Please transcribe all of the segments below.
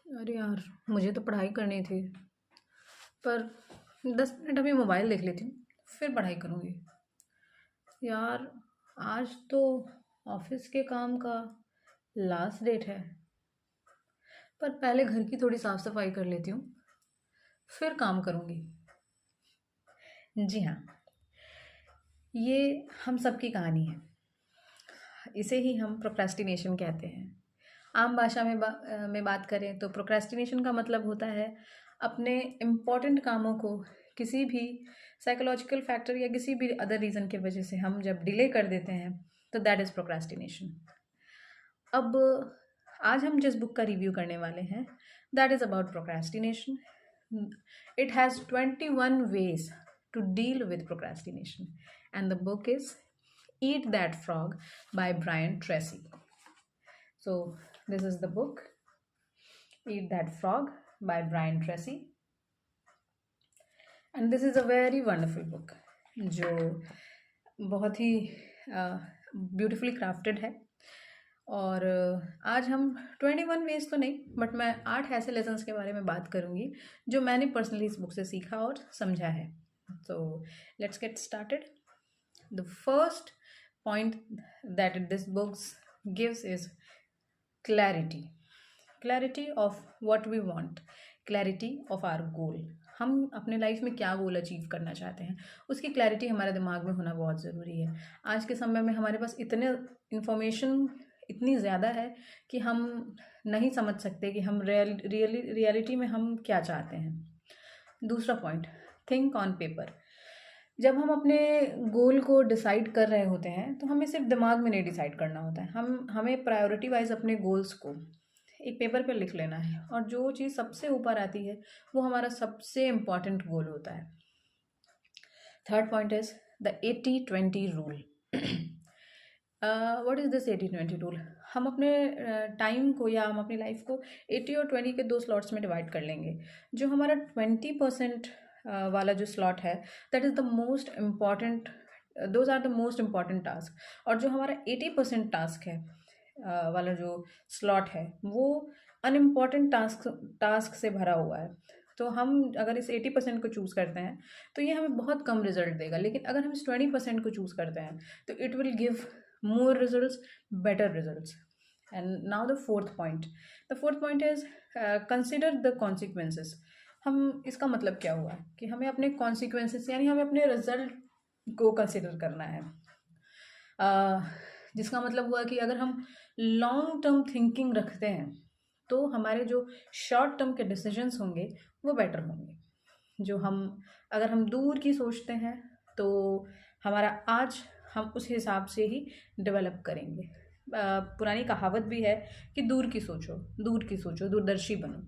अरे यार, मुझे तो पढ़ाई करनी थी, पर 10 मिनट अभी मोबाइल देख लेती हूँ, फिर पढ़ाई करूँगी। यार, आज तो ऑफिस के काम का लास्ट डेट है, पर पहले घर की थोड़ी साफ सफाई कर लेती हूँ, फिर काम करूँगी। जी हाँ, ये हम सबकी कहानी है। इसे ही हम प्रोक्रेस्टिनेशन कहते हैं। आम भाषा में बात करें तो प्रोक्रेस्टिनेशन का मतलब होता है अपने इम्पॉर्टेंट कामों को किसी भी साइकोलॉजिकल फैक्टर या किसी भी अदर रीज़न की वजह से हम जब डिले कर देते हैं, तो दैट इज़ प्रोक्रेस्टिनेशन। अब आज हम जिस बुक का रिव्यू करने वाले हैं, that is about procrastination. It has 21 ways to deal with procrastination, and the book is Eat That Frog by Brian Tracy. So, this is the book Eat That Frog by Brian Tracy, and this is a very wonderful book जो बहुत ही beautifully crafted है। और आज हम 21 veg तो नहीं, but मैं 8 ऐसे लेसन्स के बारे में बात करूँगी जो मैंने पर्सनली इस बुक से सीखा और समझा है। तो let's get started. The first point that this books gives is clarity of what we want, clarity of our goal. हम अपने लाइफ में क्या गोल अचीव करना चाहते हैं, उसकी क्लैरिटी हमारे दिमाग में होना बहुत ज़रूरी है। आज के समय में हमारे पास इतने इन्फॉर्मेशन इतनी ज़्यादा है कि हम नहीं समझ सकते कि हम रियलिटी में हम क्या चाहते हैं। दूसरा पॉइंट, थिंक ऑन पेपर। जब हम अपने गोल को डिसाइड कर रहे होते हैं तो हमें सिर्फ दिमाग में नहीं डिसाइड करना होता है, हमें प्रायोरिटी वाइज अपने गोल्स को एक पेपर पे लिख लेना है, और जो चीज़ सबसे ऊपर आती है वो हमारा सबसे इम्पॉर्टेंट गोल होता है। Third point is the 80-20 rule. What is this 80-20 rule? हम अपने टाइम को या हम अपनी लाइफ को 80 और 20 के 2 स्लॉट्स में डिवाइड कर लेंगे। जो हमारा 20% वाला जो स्लॉट है, that is the most important, those are the most important task. और जो हमारा 80% टास्क है वाला जो स्लॉट है, वो अनइम्पॉर्टेंट टास्क से भरा हुआ है। तो हम अगर इस 80% को चूज़ करते हैं तो ये हमें बहुत कम रिजल्ट देगा, लेकिन अगर हम इस 20% को चूज़ करते हैं तो it will give more results, better results. And now the fourth point is consider the consequences. हम इसका मतलब क्या हुआ कि हमें अपने consequences यानी हमें अपने रिजल्ट को कंसिडर करना है। जिसका मतलब हुआ कि अगर हम लॉन्ग टर्म थिंकिंग रखते हैं तो हमारे जो शॉर्ट टर्म के डिसीजंस होंगे वो बेटर होंगे। जो हम अगर हम दूर की सोचते हैं तो हमारा आज हम उस हिसाब से ही डेवलप करेंगे। पुरानी कहावत भी है कि दूर की सोचो, दूरदर्शी बनो।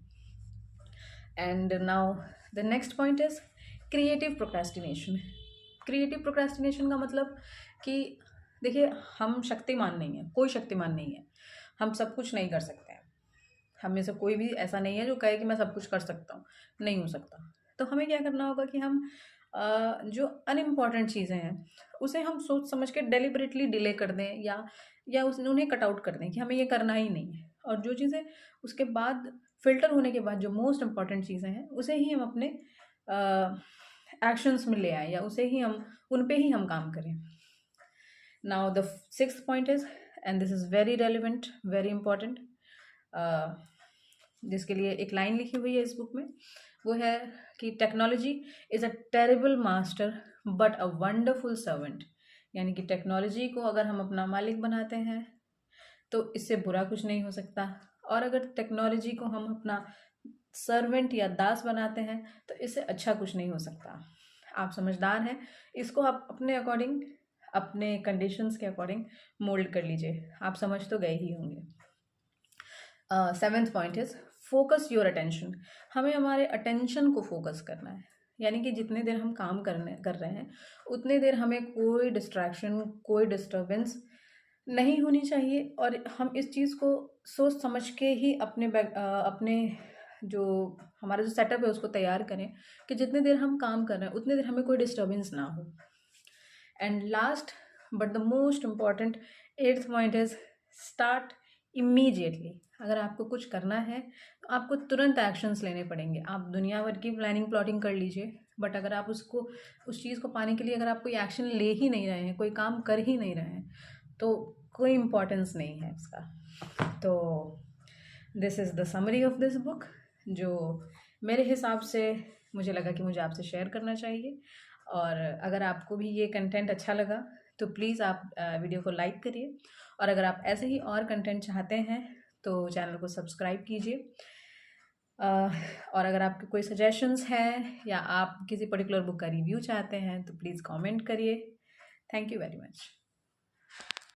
And now the next point is creative procrastination. Creative procrastination का मतलब कि देखिए, हम शक्तिमान नहीं हैं, कोई शक्तिमान नहीं है, हम सब कुछ नहीं कर सकते हैं। हम में से कोई भी ऐसा नहीं है जो कहे कि मैं सब कुछ कर सकता हूँ, नहीं हो सकता। तो हमें क्या करना होगा कि हम जो अनइम्पॉर्टेंट चीज़ें हैं उसे हम सोच समझ के डेलिबरेटली डिले कर दें, या उन्हें कट आउट कर दें कि हमें ये करना ही नहीं है। और जो चीज़ें उसके बाद फिल्टर होने के बाद जो मोस्ट इम्पॉर्टेंट चीज़ें हैं उसे ही हम अपने एक्शंस में ले आएँ, या उन पे ही हम काम करें। Now the sixth point is, and this is very relevant, very important, जिसके लिए एक लाइन लिखी हुई है इस बुक में, वो है कि technology is a terrible master but a wonderful servant. यानी कि टेक्नोलॉजी को अगर हम अपना मालिक बनाते हैं तो इससे बुरा कुछ नहीं हो सकता, और अगर टेक्नोलॉजी को हम अपना सर्वेंट या दास बनाते हैं तो इससे अच्छा कुछ नहीं हो सकता। आप समझदार हैं, इसको आप अपने अकॉर्डिंग, अपने कंडीशंस के अकॉर्डिंग मोल्ड कर लीजिए। आप समझ तो गए ही होंगे। Seventh point is focus your attention. हमें हमारे अटेंशन को फोकस करना है, यानी कि जितने देर हम काम कर रहे हैं उतने देर हमें कोई डिस्ट्रैक्शन, कोई डिस्टर्बेंस नहीं होनी चाहिए। और हम इस चीज़ को सोच समझ के ही अपने जो हमारा जो सेटअप है उसको तैयार करें कि जितने देर हम काम कर रहे हैं उतने देर हमें कोई डिस्टर्बेंस ना हो। And last but the most important, eighth point is start immediately. अगर आपको कुछ करना है तो आपको तुरंत एक्शंस लेने पड़ेंगे। आप दुनिया भर की प्लानिंग प्लॉटिंग कर लीजिए, बट अगर आप उस चीज़ को पाने के लिए अगर आप कोई एक्शन ले ही नहीं रहे हैं, कोई काम कर ही नहीं रहे हैं, तो कोई इम्पोर्टेंस नहीं है उसका। तो this is the summary of this book, जो मेरे हिसाब से मुझे लगा कि मुझे आपसे शेयर करना चाहिए। और अगर आपको भी ये कंटेंट अच्छा लगा तो प्लीज़ आप वीडियो को लाइक करिए, और अगर आप ऐसे ही और कंटेंट चाहते हैं तो चैनल को सब्सक्राइब कीजिए। और अगर आपके कोई सजेशंस हैं या आप किसी पर्टिकुलर बुक का रिव्यू चाहते हैं तो प्लीज़ कमेंट करिए। Thank you very much.